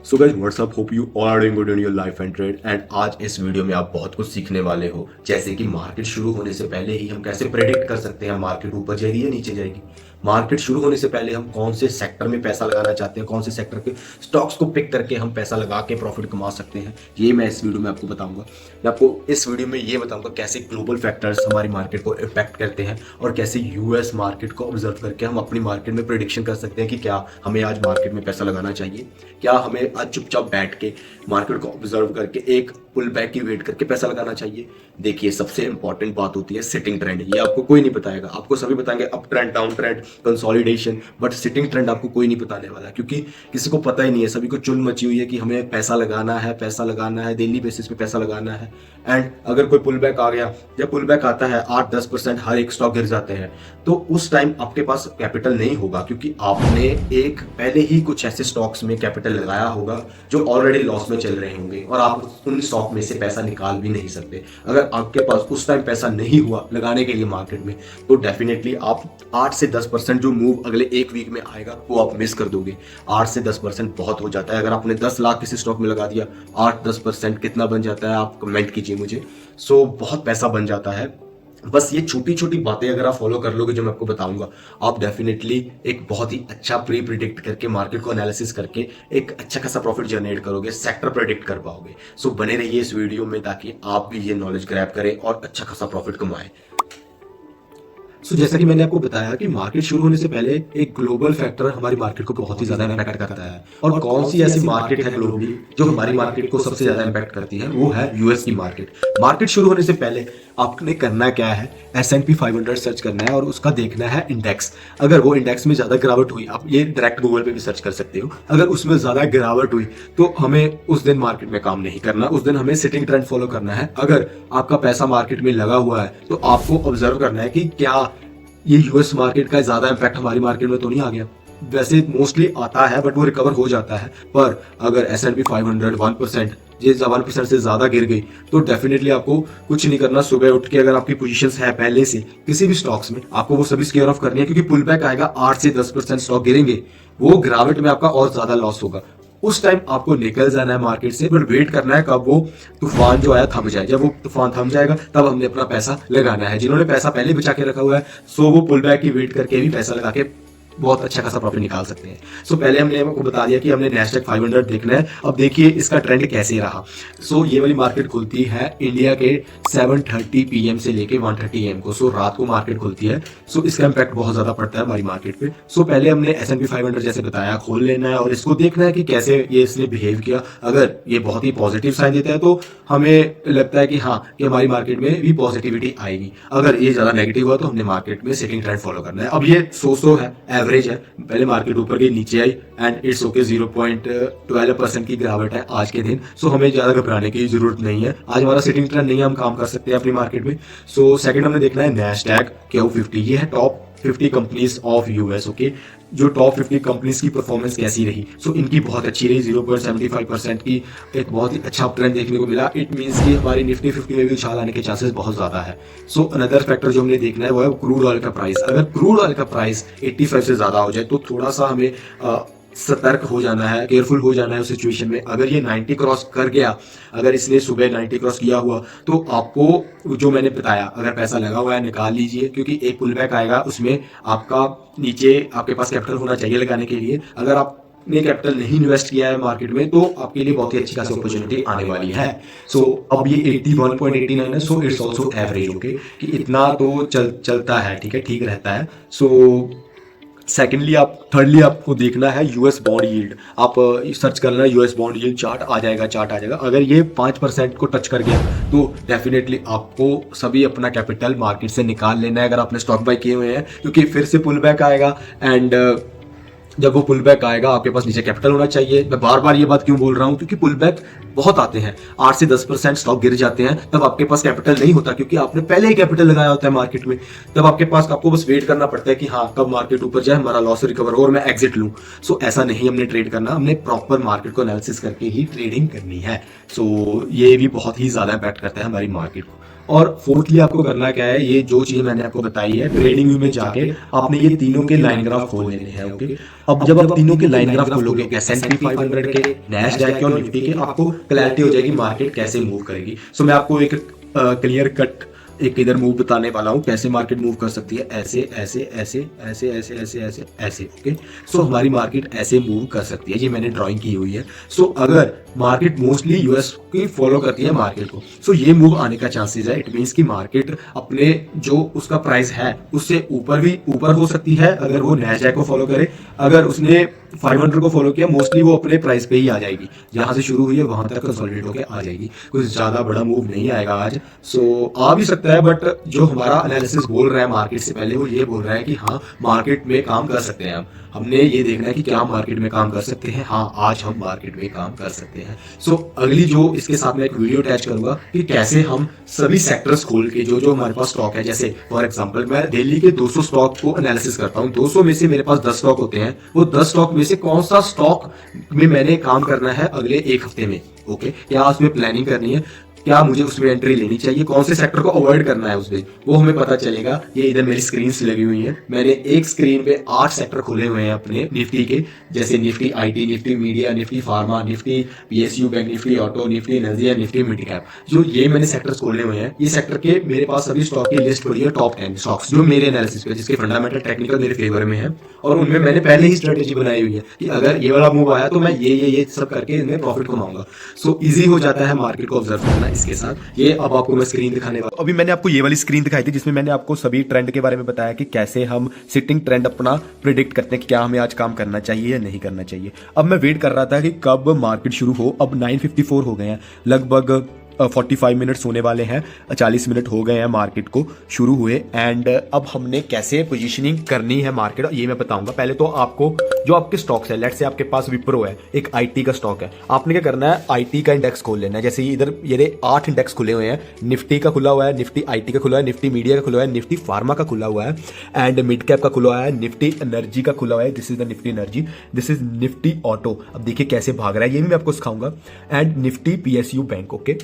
So guys what's up, hope you all are doing good in your life and trade. And आज इस video में आप बहुत कुछ सीखने वाले हो, जैसे कि मार्केट शुरू होने से पहले ही हम कैसे प्रेडिक्ट कर सकते हैं मार्केट ऊपर जाएगी या नीचे जाएगी। मार्केट शुरू होने से पहले हम कौन से सेक्टर में पैसा लगाना चाहते हैं, कौन से सेक्टर के स्टॉक्स को पिक करके हम पैसा लगा के प्रॉफिट कमा सकते हैं, ये मैं इस वीडियो में आपको बताऊंगा। मैं आपको इस वीडियो में ये बताऊंगा कैसे ग्लोबल फैक्टर्स हमारी मार्केट को इम्पैक्ट करते हैं और कैसे यूएस मार्केट को ऑब्जर्व करके हम अपनी मार्केट में प्रेडिक्शन कर सकते हैं कि क्या हमें आज मार्केट में पैसा लगाना चाहिए, क्या हमें आज चुपचाप बैठ के मार्केट को ऑब्जर्व करके एक पुल बैक की वेट करके पैसा लगाना चाहिए। देखिए, सबसे इंपॉर्टेंट बात होती है सिटिंग ट्रेंड। ये आपको कोई नहीं बताएगा, आपको सभी बताएंगे up trend, down trend, consolidation, but sitting trend आपको कोई नहीं बताने वाला, क्योंकि किसी को पता ही नहीं है। सभी को चुल मची हुई है कि हमें पैसा लगाना है, डेली बेसिस पे पैसा लगाना है। एंड अगर कोई पुल बैक आ गया, जब पुल बैक आता है 8-10% हर एक स्टॉक गिर जाते हैं, तो उस टाइम आपके पास कैपिटल नहीं होगा, क्योंकि आपने एक पहले ही कुछ ऐसे स्टॉक्स में कैपिटल लगाया होगा जो ऑलरेडी लॉस में चल रहे होंगे और आप उन स्टॉक में से पैसा निकाल भी नहीं सकते। अगर आपके पास उस टाइम पैसा नहीं हुआ लगाने के लिए मार्केट में, तो डेफिनेटली आप 8 से 10% जो मूव अगले एक वीक में आएगा वो आप मिस कर दोगे। 8 से 10% बहुत हो जाता है। अगर आपने 10 लाख किसी स्टॉक में लगा दिया, 8-10% कितना बन जाता है आप कमेंट कीजिए मुझे। सो बहुत पैसा बन जाता है। बस ये छोटी छोटी बातें अगर आप फॉलो कर लोगे जो मैं आपको बताऊंगा, आप डेफिनेटली एक बहुत ही अच्छा प्री प्रिडिक्ट करके मार्केट को एनालिसिस करके एक अच्छा खासा प्रॉफिट जनरेट करोगे, सेक्टर प्रेडिक्ट कर पाओगे। सो बने रहिए इस वीडियो में ताकि आप भी ये नॉलेज ग्रैब करें और अच्छा खासा प्रॉफिट कमाएं। जैसा कि मैंने आपको बताया कि मार्केट शुरू होने से पहले एक ग्लोबल फैक्टर हमारी मार्केट को बहुत ही ज्यादा इम्पैक्ट करता है। और कौन सी ऐसी मार्केट है ग्लोबली जो हमारी मार्केट को सबसे ज्यादा इम्पैक्ट करती है, वो है यूएस की मार्केट। मार्केट शुरू होने से पहले आपने करना क्या है, S&P 500 सर्च करना है और उसका देखना है इंडेक्स। अगर वो इंडेक्स में ज्यादा गिरावट हुई, आप ये डायरेक्ट गूगल पे भी सर्च कर सकते हो, अगर उसमें ज्यादा गिरावट हुई तो हमें उस दिन मार्केट में काम नहीं करना, उस दिन हमें सिटिंग ट्रेंड फॉलो करना है। अगर आपका पैसा मार्केट में लगा हुआ है तो आपको ऑब्जर्व करना है कि क्या ये यूएस मार्केट का ज्यादा इंपैक्ट हमारी मार्केट में तो नहीं आ गया। वैसे मोस्टली आता है बट वो रिकवर हो जाता है, पर अगर S&P 500 1%, ये 1% से ज्यादा गिर गई तो डेफिनेटली आपको कुछ नहीं करना। सुबह उठ के अगर आपकी पोजीशंस है पहले से किसी भी स्टॉक्स में, आपको वो सभी स्केयर ऑफ करनी है, क्योंकि पुल बैक आएगा, 8 से 10% स्टॉक गिरेंगे, वो गिरावट में आपका और ज्यादा लॉस होगा। उस टाइम आपको निकल जाना है मार्केट से, बट वेट करना है कब वो तूफान जो आया थम जाए। जब वो तूफान थम जाएगा तब हमने अपना पैसा लगाना है। जिन्होंने पैसा पहले बचा के रखा हुआ है, सो वो पुल बैक की वेट करके भी पैसा लगा के बहुत अच्छा खासा प्रॉफिट निकाल सकते हैं। सो पहले हमने आपको बता दिया कि हमने Nasdaq 500 देखना है। अब देखिए इसका ट्रेंड कैसे रहा। सो ये वाली मार्केट खुलती है इंडिया के 7:30 PM से लेके 1:30 AM को। सो रात को मार्केट खुलती है। सो इसका इम्पैक्ट बहुत ज्यादा पड़ता है हमारी मार्केट पे। सो पहले हमने S&P 500 जैसे बताया खोल लेना है और इसको देखना है कि कैसे ये इसने बिहेव किया। अगर ये बहुत ही पॉजिटिव साइन देता है तो हमें लगता है कि हाँ, कि हमारी मार्केट में भी पॉजिटिविटी आएगी। अगर ये ज्यादा नेगेटिव हुआ तो हमने मार्केट में सेटिंग ट्रेंड फॉलो करना है। अब ये सो है, एवरेज है, पहले मार्केट ऊपर गई नीचे आई एंड इट्स ओके। 0.12% की गिरावट है आज के दिन। सो हमें ज्यादा घबराने की जरूरत नहीं है। आज हमारा सेटिंग ट्रेंड नहीं है, हम काम कर सकते हैं अपनी मार्केट में। सो सेकंड हमने देखना है Nasdaq Q50, ये है top 50 companies of US. Okay, जो टॉप 50 कंपनीज की परफॉर्मेंस कैसी रही। सो इनकी बहुत अच्छी रही, 0.75% की एक बहुत ही अच्छा ट्रेंड देखने को मिला। इट मींस कि हमारी निफ्टी 50 में भी उछाल आने के चांसेस बहुत ज्यादा है। सो अनदर फैक्टर जो हमने देखना है वो है क्रूड ऑयल का प्राइस। अगर क्रूड ऑयल का प्राइस 85 से ज्यादा हो जाए तो थोड़ा सा हमें सतर्क हो जाना है, केयरफुल हो जाना है उस सिचुएशन में। अगर ये 90 क्रॉस कर गया, अगर इसने सुबह 90 क्रॉस किया हुआ, तो आपको जो मैंने बताया, अगर पैसा लगा हुआ है निकाल लीजिए, क्योंकि एक पुल बैक आएगा, उसमें आपका नीचे आपके पास कैपिटल होना चाहिए लगाने के लिए। अगर आपने कैपिटल नहीं इन्वेस्ट किया है मार्केट में तो आपके लिए बहुत ही अच्छी खासी अपॉर्चुनिटी आने वाली है। सो अब ये 81.89 है। So it's also average. Okay, कि इतना तो चलता है, ठीक है, ठीक रहता है। सो सेकेंडली थर्डली आपको देखना है यूएस बॉन्ड यील्ड। आप सर्च करना है यूएस बॉन्ड यील्ड, चार्ट आ जाएगा। अगर ये 5% को टच कर गया तो डेफिनेटली आपको सभी अपना कैपिटल मार्केट से निकाल लेना है, अगर आपने स्टॉक बाय किए हुए हैं, क्योंकि फिर से पुल बैक आएगा एंड जब वो पुल बैक आएगा आपके पास नीचे कैपिटल होना चाहिए। मैं बार बार ये बात क्यों बोल रहा हूँ, क्योंकि पुल बैक बहुत आते हैं, 8 से 10% स्टॉक गिर जाते हैं, तब आपके पास कैपिटल नहीं होता, क्योंकि आपने पहले ही कैपिटल लगाया होता है मार्केट में। तब आपको बस वेट करना पड़ता है कि हाँ, कब मार्केट ऊपर जाए, हमारा लॉस रिकवर हो और मैं एग्जिट लूँ। सो ऐसा नहीं हमने ट्रेड करना, हमने प्रॉपर मार्केट को एनालिसिस करके ही ट्रेडिंग करनी है। सो ये भी बहुत ही ज्यादा इम्पैक्ट करता है हमारी मार्केट को। और फोर्थली आपको करना क्या है, ये जो चीज मैंने आपको बताई है, ट्रेडिंग व्यू में जाके आपने ये तीनों के लाइन ग्राफ खोल लेने हैं। ओके, अब जब आप तीनों के लाइन ग्राफ खोलोगे, S&P 500 के, नैस्डैक के और निफ्टी के, आपको क्लैरिटी हो जाएगी मार्केट कैसे मूव करेगी। सो मैं आपको एक क्लियर कट एक इधर मूव बताने वाला हूँ कैसे मार्केट मूव कर सकती है, ऐसे ऐसे ऐसे ऐसे ऐसे ऐसे ऐसे ऐसे। ओके, सो हमारी मार्केट ऐसे मूव कर सकती है, ये मैंने ड्राइंग की हुई है। सो अगर मार्केट मोस्टली यूएस की फॉलो करती है मार्केट को, सो ये मूव आने का चांसेस है। इट मीन्स कि मार्केट अपने जो उसका प्राइस है उससे ऊपर हो सकती है अगर वो नैस्डैक को फॉलो करे। अगर उसने 500 को फॉलो किया, मोस्टली वो अपने प्राइस पे ही आ जाएगी, जहां से शुरू हुई है वहां तक कंसोलिडेट होकर आ जाएगी। कुछ ज्यादा बड़ा मूव नहीं आएगा आज, सो आ भी सकता है, बट जो हमारा एनालिसिस बोल रहा है मार्केट से पहले, वो ये बोल रहा है कि हाँ मार्केट में काम कर सकते हैं। हमने ये देखना है कि क्या मार्केट में काम कर सकते हैं। हाँ, आज हम मार्केट में काम कर सकते हैं। सो अगली जो इसके साथ मैं एक वीडियो अटैच करूंगा कि कैसे हम सभी सेक्टर्स खोल के जो हमारे पास स्टॉक है, जैसे फॉर एग्जांपल मैं दिल्ली के 200 स्टॉक को एनालिसिस करता हूँ। 200 में से मेरे पास 10 स्टॉक होते हैं, वो 10 स्टॉक में से कौन सा स्टॉक में मैंने काम करना है अगले एक हफ्ते में। ओके, क्या उसमें प्लानिंग करनी है, क्या मुझे उसमें एंट्री लेनी चाहिए, कौन से सेक्टर को अवॉइड करना है उसमें, वो हमें पता चलेगा। ये इधर मेरी स्क्रीन लगी हुई है, मैंने एक स्क्रीन पे 8 सेक्टर खोले हुए हैं अपने निफ्टी के, जैसे Nifty IT, Nifty media, Nifty pharma, Nifty PSU bank, Nifty auto, Nifty energy, Nifty mid cap. जो ये मैंने सेक्टर्स खोले हुए हैं, ये सेक्टर के मेरे पास सभी स्टॉक की लिस्ट पड़ी है, टॉप 10 स्टॉक्स जो मेरे एनालिसिस पे, जिसके फंडामेंटल टेक्निकल मेरे फेवर में है, और उनमें मैंने पहले ही स्ट्रेटेजी बनाई हुई है कि अगर ये वाला मूव आया तो मैं ये सब करके इनमें प्रॉफिट कमाऊंगा। सो इजी हो जाता है मार्केट को ऑब्जर्व करना इसके साथ। ये अब आपको मैं स्क्रीन दिखाने वाला। अभी मैंने आपको ये वाली स्क्रीन दिखाई थी जिसमें मैंने आपको सभी ट्रेंड के बारे में बताया कि कैसे हम सिटिंग ट्रेंड अपना प्रिडिक्ट करते हैं कि क्या हमें आज काम करना चाहिए या नहीं करना चाहिए। अब मैं वेट कर रहा था कि कब मार्केट शुरू हो। अब 9:54 हो गए हैं, लगभग 45 मिनट्स होने वाले हैं, 40 मिनट हो गए हैं मार्केट को शुरू हुए। एंड अब हमने कैसे पोजीशनिंग करनी है मार्केट, ये मैं बताऊंगा। पहले तो आपको जो आपके स्टॉक्स है, लेट्स से आपके पास विप्रो है, एक आईटी का स्टॉक है, आपने क्या करना है, आईटी का इंडेक्स खोल लेना है। जैसे इधर ये 8 इंडेक्स खुले हुए हैं, निफ्टी का खुला हुआ है, निफ्टी आईटी का खुला है, निफ्टी मीडिया का खुला हुआ है, निफ्टी फार्मा का खुला हुआ है, एंड मिड कैप का खुला हुआ है, निफ्टी एनर्जी का खुला हुआ है। This is the Nifty energy, this is Nifty auto. अब देखिए कैसे भाग रहा है, ये भी मैं आपको सिखाऊंगा। And Nifty PSU bank. Okay,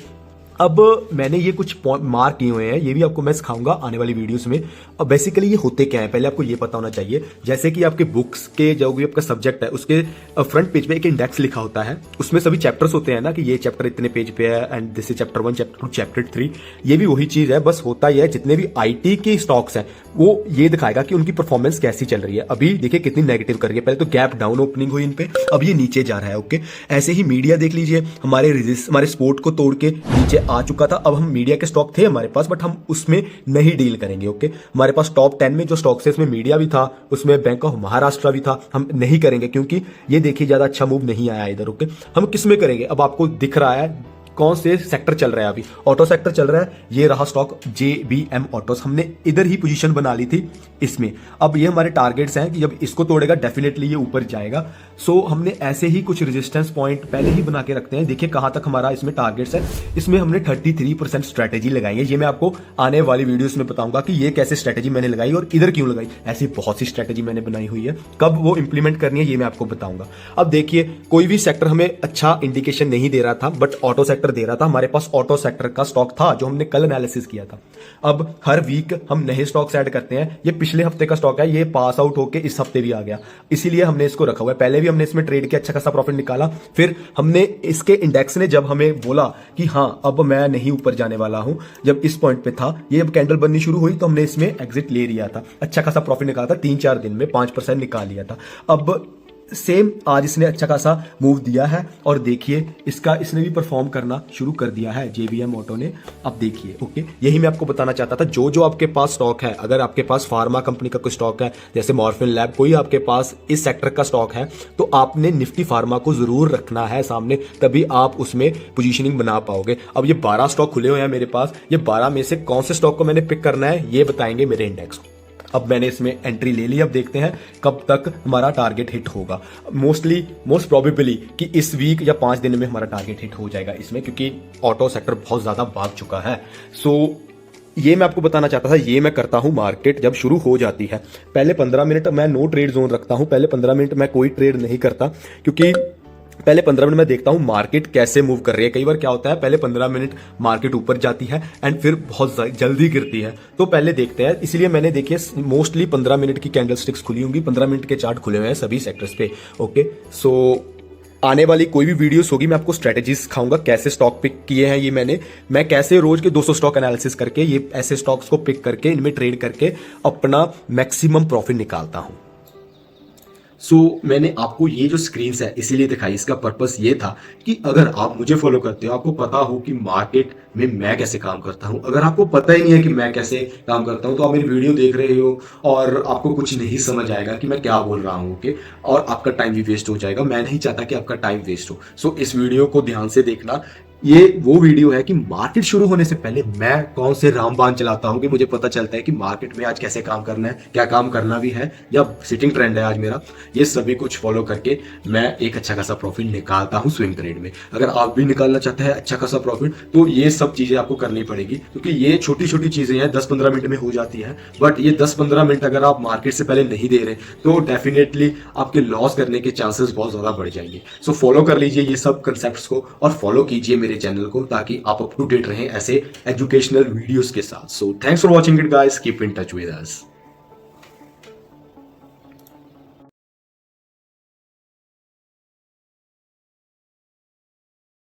अब मैंने ये कुछ मार्क किए हुए हैं, ये भी आपको मैं सिखाऊंगा आने वाली वीडियोस में। अब बेसिकली ये होते क्या है, पहले आपको ये पता होना चाहिए। जैसे कि आपके बुक्स के जो भी आपका सब्जेक्ट है, उसके फ्रंट पेज पे एक इंडेक्स लिखा होता है, उसमें सभी चैप्टर्स होते हैं ना, कि ये चैप्टर इतने पेज पे है, and this is chapter 1, chapter 2, chapter 3। ये भी वही चीज है, बस होता यह है जितने भी आईटी के स्टॉक्स हैं वो ये दिखाएगा कि उनकी परफॉर्मेंस कैसी चल रही है। अभी देखिए कितनी नेगेटिव कर रही है, पहले तो गैप डाउन ओपनिंग हुई इन पे, अब ये नीचे जा रहा है। ओके, ऐसे ही मीडिया देख लीजिए, हमारे सपोर्ट को तोड़ के नीचे आ चुका था। अब हम मीडिया के स्टॉक थे हमारे पास, बट हम उसमें नहीं डील करेंगे। ओके, हमारे पास टॉप 10 में जो स्टॉक्स है उसमें मीडिया भी था, उसमें बैंक ऑफ महाराष्ट्र भी था, हम नहीं करेंगे क्योंकि ये देखिए ज्यादा अच्छा मूव नहीं आया इधर। ओके, हम किस में करेंगे, अब आपको दिख रहा है कौन से सेक्टर चल रहा है, अभी ऑटो सेक्टर चल रहा है। ये रहा स्टॉक JBM ऑटोस, हमने इधर ही पोजीशन बना ली थी इसमें। अब ये हमारे टारगेट्स हैं कि जब इसको तोड़ेगा डेफिनेटली ये ऊपर जाएगा। सो हमने ऐसे ही कुछ रेजिस्टेंस पॉइंट पहले ही बना के रखते हैं। देखिए कहां तक हमारा इसमें टारगेट्स है, इसमें हमने 33% स्ट्रेटेजी लगाई है। ये मैं आपको आने वाली वीडियोस में बताऊंगा कि ये कैसे स्ट्रेटेजी मैंने लगाई और इधर क्यों लगाई। ऐसी बहुत सी स्ट्रेटेजी मैंने बनाई हुई है, कब वो इंप्लीमेंट करनी है ये मैं आपको बताऊंगा। अब देखिए कोई भी सेक्टर हमें अच्छा इंडिकेशन नहीं दे रहा था, बट ऑटो सेक्टर दे रहा था। हमारे पास ऑटो सेक्टर का स्टॉक था जो हमने कल एनालिसिस किया था। अब हर वीक हम नए स्टॉक्स ऐड करते हैं। ये पिछले हफ्ते का स्टॉक है, ये पास आउट होके इस हफ्ते भी आ गया, इसीलिए हमने इसको रखा हुआ है। पहले भी हमने इसमें ट्रेड किया, अच्छा खासा प्रॉफिट निकाला। फिर हमने इसके इंडेक्स ने जब हमें बोला कि हाँ अब मैं नहीं ऊपर जाने वाला हूं, जब इस पॉइंट पे था, ये अब कैंडल बननी शुरू हुई तो हमने इसमें एग्जिट ले लिया था। अच्छा खासा प्रॉफिट निकाला था, 3-4 दिन में 5% निकाल लिया था। अब सेम आज इसने अच्छा खासा मूव दिया है और देखिए इसने भी परफॉर्म करना शुरू कर दिया है JBM ऑटो ने। अब देखिए ओके, यही मैं आपको बताना चाहता था। जो आपके पास स्टॉक है, अगर आपके पास फार्मा कंपनी का कोई स्टॉक है, जैसे मॉर्फिन लैब, कोई आपके पास इस सेक्टर का स्टॉक है, तो आपने निफ्टी फार्मा को जरूर रखना है सामने, तभी आप उसमें पोजीशनिंग बना पाओगे। अब ये 12 स्टॉक खुले हुए हैं मेरे पास, ये 12 में से कौन से स्टॉक को मैंने पिक करना है ये बताएंगे मेरे इंडेक्स। अब मैंने इसमें एंट्री ले ली, अब देखते हैं कब तक हमारा टारगेट हिट होगा। मोस्ट प्रोबेबली कि इस वीक या 5 दिन में हमारा टारगेट हिट हो जाएगा इसमें, क्योंकि ऑटो सेक्टर बहुत ज्यादा भाग चुका है। सो ये मैं आपको बताना चाहता था, ये मैं करता हूं मार्केट जब शुरू हो जाती है। पहले 15 मिनट मैं नो ट्रेड जोन रखता हूं, पहले 15 मिनट मैं कोई ट्रेड नहीं करता, क्योंकि पहले 15 मिनट मैं देखता हूं मार्केट कैसे मूव कर रही है। कई बार क्या होता है, पहले 15 मिनट मार्केट ऊपर जाती है एंड फिर बहुत जल्दी गिरती है, तो पहले देखते हैं। इसलिए मैंने देखिए मोस्टली 15 मिनट की कैंडल स्टिक्स खुली होंगी, 15 मिनट के चार्ट खुले हुए हैं सभी सेक्टर्स पे। ओके, सो आने वाली कोई भी वीडियोस होगी मैं आपको स्ट्रेटेजीज सिखाऊंगा, कैसे स्टॉक पिक किए हैं ये मैं कैसे रोज के 200 स्टॉक एनालिसिस करके ये ऐसे स्टॉक्स को पिक करके इनमें ट्रेड करके अपना मैक्सिमम प्रॉफिट निकालता हूं। सो मैंने आपको ये जो स्क्रीन है इसीलिए दिखाई, इसका पर्पस ये था कि अगर आप मुझे फॉलो करते हो, आपको पता हो कि मार्केट में मैं कैसे काम करता हूं। अगर आपको पता ही नहीं है कि मैं कैसे काम करता हूं, तो आप मेरी वीडियो देख रहे हो और आपको कुछ नहीं समझ आएगा कि मैं क्या बोल रहा हूं। ओके, और आपका टाइम भी वेस्ट हो जाएगा। मैं नहीं चाहता कि आपका टाइम वेस्ट हो। सो इस वीडियो को ध्यान से देखना। ये वो वीडियो है कि मार्केट शुरू होने से पहले मैं कौन से रामबाण चलाता हूं कि मुझे पता चलता है कि मार्केट में आज कैसे काम करना है, क्या काम करना भी है, या सिटिंग ट्रेंड है आज मेरा। ये सभी कुछ फॉलो करके मैं एक अच्छा खासा प्रॉफिट निकालता हूं स्विंग ट्रेड में। अगर आप भी निकालना चाहते हैं अच्छा खासा प्रॉफिट, तो ये सब चीजें आपको करनी पड़ेगी, क्योंकि ये छोटी छोटी चीजें हैं, 10-15 मिनट में हो जाती है। बट ये 10-15 मिनट अगर आप मार्केट से पहले नहीं दे रहे तो डेफिनेटली आपके लॉस करने के चांसेस बहुत ज्यादा बढ़ जाएंगे। सो फॉलो कर लीजिए ये सब कंसेप्ट्स को और फॉलो कीजिए मेरे चैनल को, ताकि आप अप टू डेट रहें ऐसे एजुकेशनल वीडियोस के साथ। So thanks for watching it guys, keep in touch with us.